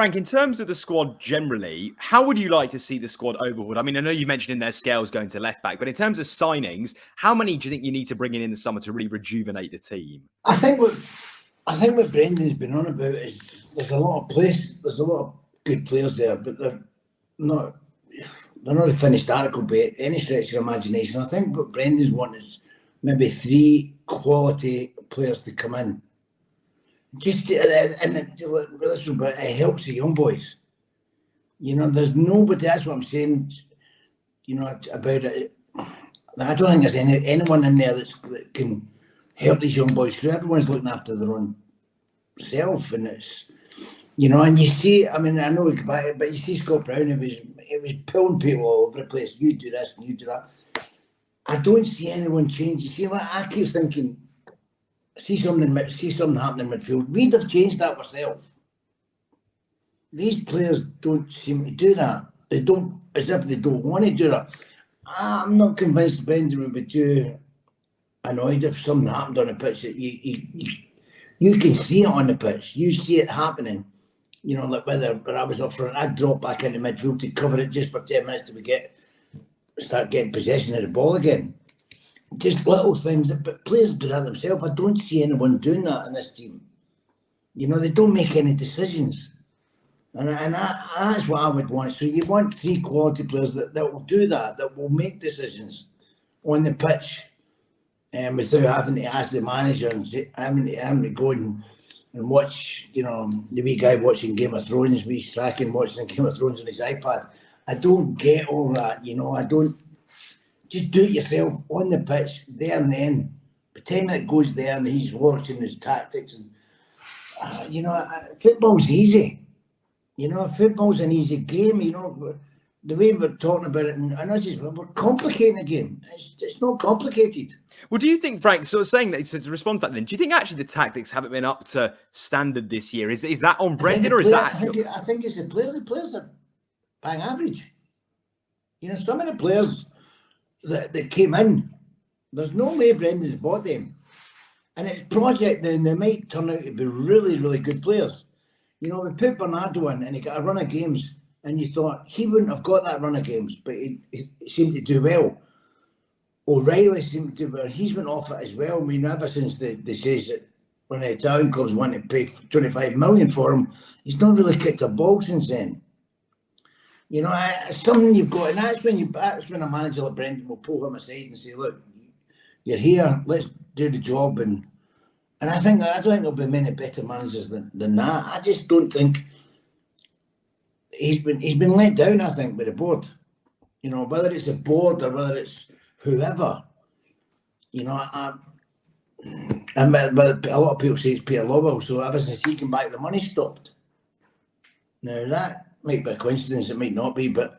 Frank, in terms of the squad generally, how would you like to see the squad overhauled? I mean, I know you mentioned in there Scales going to left back, but in terms of signings, how many do you think you need to bring in the summer to really rejuvenate the team? I think what Brendan's been on about is there's a lot of good players there, but they're not a finished article by any stretch of imagination. I think what Brendan's want is maybe 3 quality players to come in. But it helps the young boys. There's nobody. That's what I'm saying. About it. I don't think there's anyone in there that can help these young boys. Because everyone's looking after their own self, and it's and you see. I mean, I know we go back, but you see Scott Brown. It was pulling people all over the place. You do this and you do that. I don't see anyone change. You see, I keep thinking. See something happening in midfield. We'd have changed that ourselves. These players don't seem to do that. They don't, as if they don't want to do that. I'm not convinced Brendan would be too annoyed if something happened on the pitch. That you can see it on the pitch. You see it happening. Like whether I was up front, I'd drop back into midfield to cover it just for 10 minutes till we start getting possession of the ball again. Just little things, but players do that themselves. I don't see anyone doing that in this team. They don't make any decisions. And that's what I would want. So you want 3 quality players that will do that will make decisions on the pitch without having to ask the manager and having to go and watch, the wee guy watching Game of Thrones, wee Strachan watching Game of Thrones on his iPad. I don't get all that, I don't. Just do it yourself on the pitch, there and then. Pretend that goes there and he's watching his tactics. And football's easy. Football's an easy game. The way we're talking about it, and we're complicating the game. It's not complicated. Well, do you think, Frank, sort of saying that, so to respond to that then, do you think actually the tactics haven't been up to standard this year? Is that on Brendan or is that... I think it's the players. The players are bang average. Some of the players... that came in, there's no way Brendan's bought them. And it's project then they might turn out to be really, really good players. We put Bernardo in and he got a run of games and you thought he wouldn't have got that run of games, but he seemed to do well. O'Reilly seemed to do well. He's been off it as well. I mean, ever since they say that when the Italian clubs want to pay 25 million for him, he's not really kicked a ball since then. Something you've got, and that's when a manager like Brendan will pull him aside and say, "Look, you're here. Let's do the job." And I don't think there'll be many better managers than that. I just don't think he's been let down. I think by the board, whether it's the board or whether it's whoever, but a lot of people say it's Peter Lawwell. So ever since he came back, the money stopped. Now that might be a coincidence, it might not be, but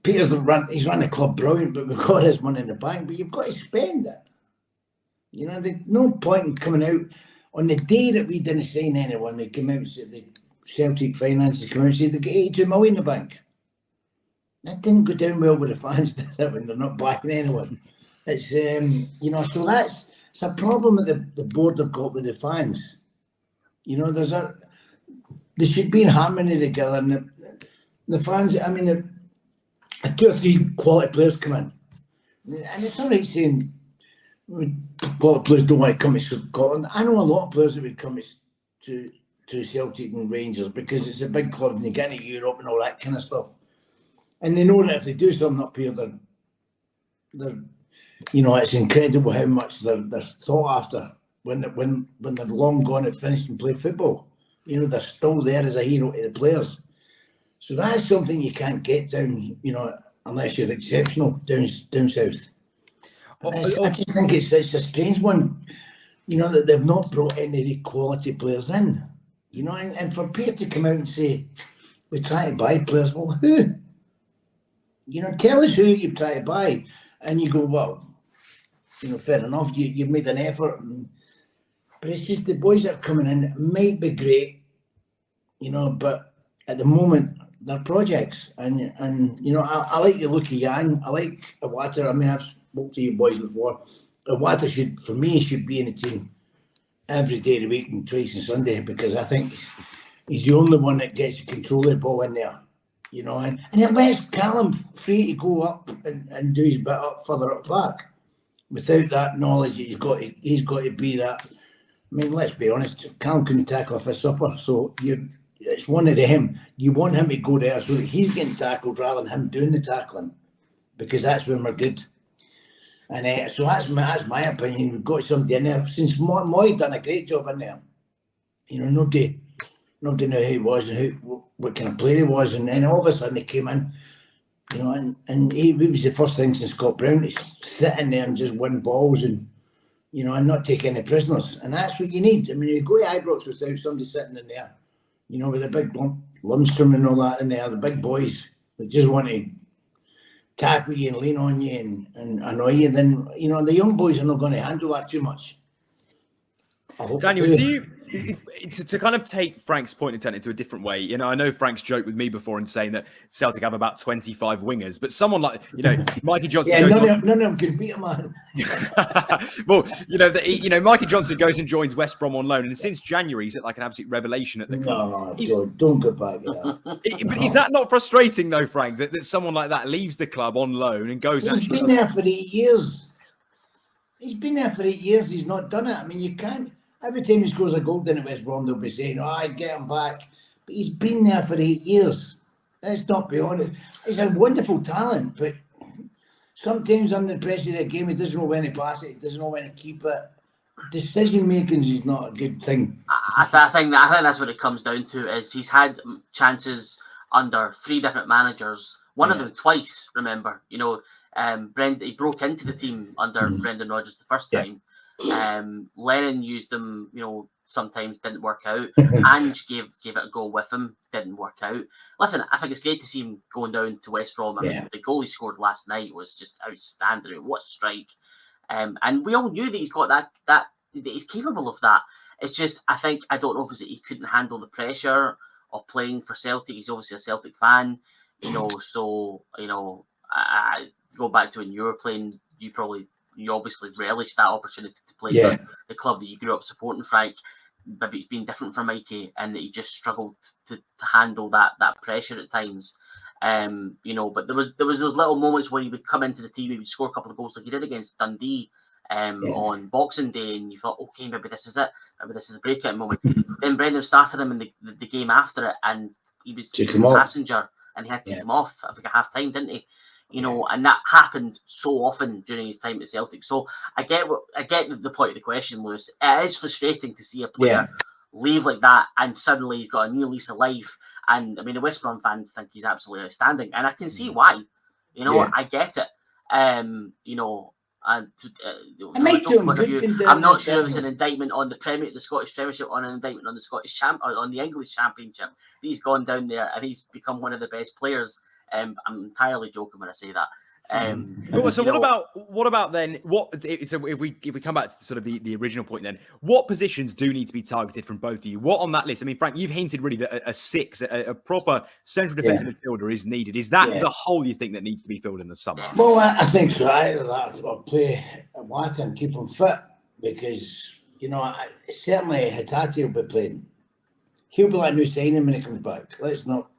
he's run the club brilliant, but we've got his money in the bank, but you've got to spend it. There's no point in coming out on the day that we didn't sign anyone. They came out and said the Celtic finances came out and said they get 82 million in the bank. That didn't go down well with the fans, did it, when they're not backing anyone. It's so it's a problem that the board have got with the fans. They should be in harmony together, and the fans. I mean, if 2 or 3 quality players come in, and it's all right saying quality players don't want to come to Scotland. I know a lot of players that would come to Celtic and Rangers because it's a big club and they get into Europe and all that kind of stuff, and they know that if they do something up here, they're it's incredible how much they're sought after when they're long gone and finished and play football. They're still there as a hero to the players. So that's something you can't get down, unless you're exceptional down south. I just think it's a strange one, that they've not brought any quality players in. And for Peter to come out and say, we try to buy players, well, who? Tell us who you try to buy. And you go, well, fair enough, you've made an effort. But it's just the boys that are coming in might be great, but at the moment they're projects. And I like the look of Yang. I like Iwata. I mean, I've spoken to you boys before. Iwata should be in the team every day of the week and twice on Sunday, because I think he's the only one that gets to control the ball in there, you know, and it lets Callum free to go up and do his bit up further up back. Without that knowledge, he's got to be that. I mean, let's be honest, Callum couldn't tackle off a supper, so it's one of them. You want him to go there so that he's getting tackled rather than him doing the tackling, because that's when we're good. And so that's my opinion. We've got somebody in there. Since Moy done a great job in there. You know, nobody knew who he was and what kind of player he was. And then all of a sudden he came in, you know, and he was the first thing since Scott Brown to sit in there and just win balls and, you know, and not take any prisoners. And that's what you need. I mean, you go to Ibrox without somebody sitting in there, you know, with a big Lundstrom and all that in there, the big boys that just want to tackle you and lean on you and annoy you, then, you know, the young boys are not going to handle that too much. Daniel, do you, to kind of take Frank's point and turn it into a different way, you know, I know Frank's joked with me before in saying that Celtic have about 25 wingers, but someone like, you know, Mikey Johnson. Yeah, none of them can beat a man. Well, you know, Mikey Johnson goes and joins West Brom on loan, and since January he's like an absolute revelation at the club. No, don't go back there. But is that not frustrating though, Frank, that someone like that leaves the club on loan and goes? He's been there for 8 years. He's been there for 8 years. He's not done it. I mean, you can't. Every time he scores a goal down at West Brom, they'll be saying, "Oh, I'd get him back." But he's been there for 8 years. Let's not be honest. He's a wonderful talent, but sometimes under pressure of the game, he doesn't know when to pass it. He doesn't know when to keep it. Decision making is not a good thing. I think that's what it comes down to. Is he's had chances under 3 different managers. One of them twice. Remember, you know, he broke into the team under Brendan Rodgers the first time. Lennon used them, you know, sometimes didn't work out. Ange gave it a go with him, didn't work out. Listen, I think it's great to see him going down to West Brom. I mean, the goal he scored last night was just outstanding. What a strike! And we all knew that he's got that he's capable of that. It's just, I don't know if it's that he couldn't handle the pressure of playing for Celtic. He's obviously a Celtic fan, you know. So, you know, I go back to when you were playing. You obviously relished that opportunity to play for the club that you grew up supporting, Frank. Maybe it's been different for Mikey, and that he just struggled to handle that pressure at times. You know, but there was those little moments where he would come into the team, he would score a couple of goals like he did against Dundee on Boxing Day, and you thought, okay, maybe this is it. Maybe this is the breakout moment. Then Brendan started him in the game after it, and he was a passenger, and he had to take him off at like a half time, didn't he? You know, and that happened so often during his time at Celtic. So I get the point of the question, Lewis. It is frustrating to see a player leave like that, and suddenly he's got a new lease of life. And I mean, the West Brom fans think he's absolutely outstanding, and I can see why. You know, I get it. You know, and I'm not sure it was an indictment on the Scottish Premiership, on an indictment on the on the English Championship. He's gone down there and he's become one of the best players. I'm entirely joking when I say that. So what about then? So if we come back to sort of the original point, then what positions do need to be targeted from both of you? What on that list? I mean, Frank, you've hinted really that a 6, a proper central defensive midfielder is needed. Is that the hole you think that needs to be filled in the summer? Well, I think so. Either that or play at Watt and keep him fit, because you know certainly Hatate will be playing. He'll be like new signing when he comes back. Let's not,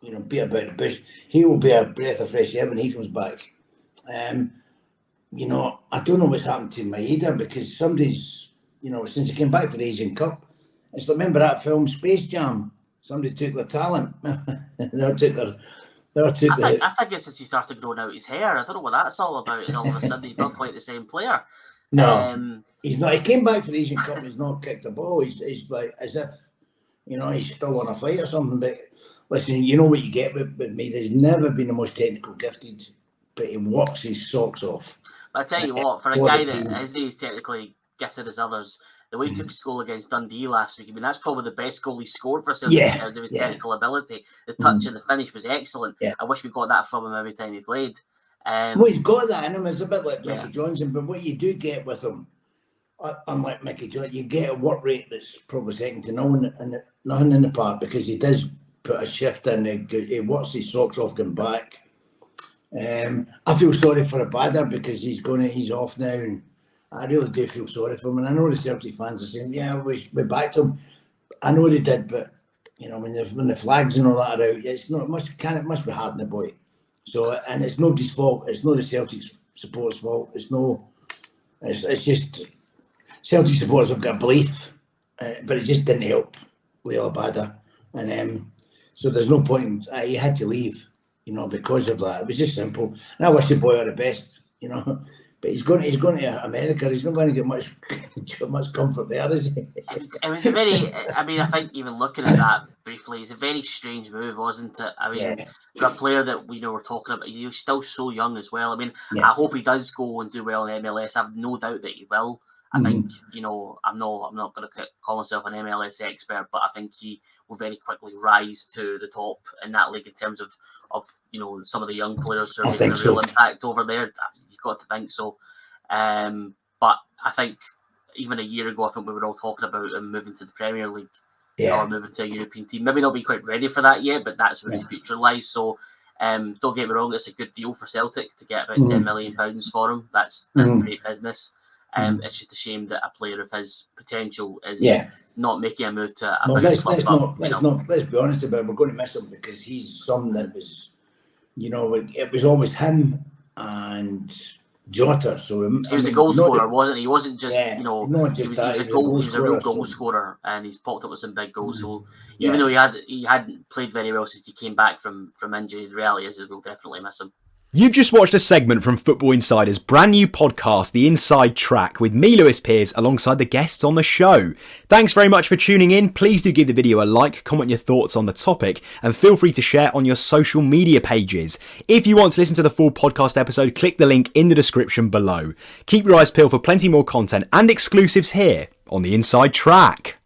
you know, beat about the bush. He will be a breath of fresh air when he comes back. You know, I don't know what's happened to Maeda, because somebody's, you know, since he came back for the Asian Cup, it's like, remember that film Space Jam? Somebody took their talent. I think it's since he started growing out his hair. I don't know what that's all about. And all of a sudden, he's not quite the same player. No, he's not. He came back for the Asian Cup and he's not kicked a ball. He's like as if, you know, he's still on a flight or something. But listen, you know what you get with me. There's never been the most technical gifted, but he works his socks off. But I tell you what, for a guy that isn't as technically gifted as others, the way he took his goal against Dundee last week, I mean, that's probably the best goal he scored for Celtic in terms of his technical ability. The touch and the finish was excellent. I wish we got that from him every time he played. Well, he's got that in him. It's a bit like Mickey Johnson, but what you do get with him, unlike Mickey Johnson, you get a work rate that's probably second to nothing in the park, because he does put a shift in. He works his socks off going back. I feel sorry for Abada, because he's off now, and I really do feel sorry for him. And I know the Celtic fans are saying, "Yeah, we backed him." I know they did, but you know, when the flags and all that are out, it's not, it must be hard on the boy. So, and it's nobody's fault. It's not the Celtic supporters' fault. It's just Celtic supporters have got a belief, but it just didn't help Leo Abada. And so there's no point. He had to leave, you know, because of that. It was just simple. And I wish the boy all the best, you know. But he's going to America. He's not going to get much comfort there, is he? It was a very. I mean, I think even looking at that briefly, it's a very strange move, wasn't it? I mean, for a player that we know we're talking about, he's still so young as well. I mean, I hope he does go and do well in MLS. I've no doubt that he will. I think, you know, I'm not going to call myself an MLS expert, but I think he will very quickly rise to the top in that league in terms of you know, some of the young players who are making a real impact over there. You've got to think so. But I think even a year ago, I think we were all talking about him moving to the Premier League or moving to a European team. Maybe not be quite ready for that yet, but that's where his future lies. So don't get me wrong, it's a good deal for Celtic to get about £10 million for him. That's great business. It's just a shame that a player of his potential is not making a move to a bigger club. Let's be honest about it. We're going to miss him because he's someone that was, you know, it was always him and Jota. So he was a goal scorer, wasn't he? He wasn't just, you know, he was a real goal scorer, and he's popped up with some big goals. So even though he hadn't played very well since he came back from injury, the reality is we'll definitely miss him. You've just watched a segment from Football Insider's brand new podcast, The Inside Track, with me, Lewis Pearce, alongside the guests on the show. Thanks very much for tuning in. Please do give the video a like, comment your thoughts on the topic, and feel free to share on your social media pages. If you want to listen to the full podcast episode, click the link in the description below. Keep your eyes peeled for plenty more content and exclusives here on The Inside Track.